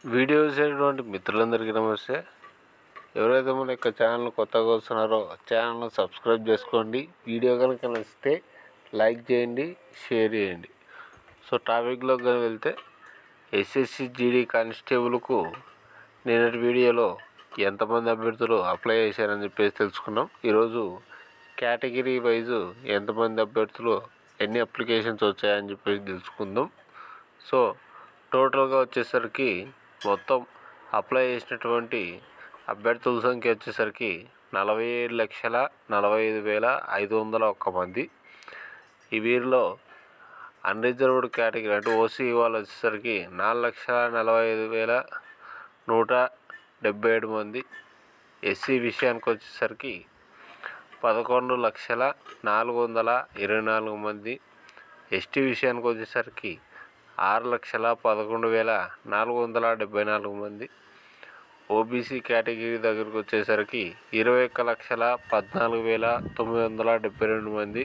Video చూసేటువంటి మిత్రులందరికీ నమస్తే. ఎవరైతే మన యొక్క ఛానల్ కొత్తగా వస్తున్నారో ఛానల్ను సబ్స్క్రైబ్ చేసుకోండి. వీడియో కనుక నచ్చితే లైక్ చేయండి, షేర్ చేయండి. సో టాపిక్లోకి కనుక వెళ్తే ఎస్ఎస్సి జీడీ కానిస్టేబుల్కు నిన్నటి వీడియోలో ఎంతమంది అభ్యర్థులు అప్లై చేశారని చెప్పేసి తెలుసుకున్నాం. ఈరోజు కేటగిరీ వైజు ఎంతమంది అభ్యర్థులు ఎన్ని అప్లికేషన్స్ వచ్చాయని చెప్పేసి తెలుసుకుందాం. సో టోటల్గా వచ్చేసరికి మొత్తం అప్లై చేసినటువంటి అభ్యర్థుల సంఖ్య వచ్చేసరికి 47,45,501 మంది. ఈ వీరిలో అన్రిజర్వ్డ్ కేటగిరీ అంటే ఓసీ వాళ్ళు వచ్చేసరికి 4,45,177 మంది. ఎస్సీ విషయానికి వచ్చేసరికి 11,04,24 మంది. ఎస్టీ విషయానికి వచ్చేసరికి 6,11,474 మంది. ఓబీసీ కేటగిరీ దగ్గరకు వచ్చేసరికి 21,14,972 మంది.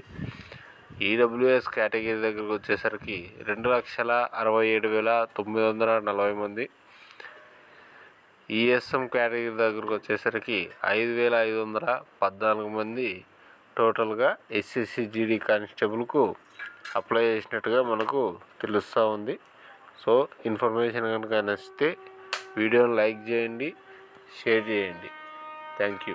ఈడబ్ల్యూఎస్ కేటగిరీ దగ్గరకు వచ్చేసరికి 2,67,940 మంది. ఈఎస్ఎం కేటగిరీ దగ్గరకు వచ్చేసరికి 5,514 మంది టోటల్గా ఎస్ఎస్సి జీడీ కానిస్టేబుల్కు అప్లై చేసినట్టుగా మనకు తెలుస్తూ ఉంది. సో ఇన్ఫర్మేషన్ కనుక నచ్చితే వీడియోని లైక్ చేయండి, షేర్ చేయండి. Thank you.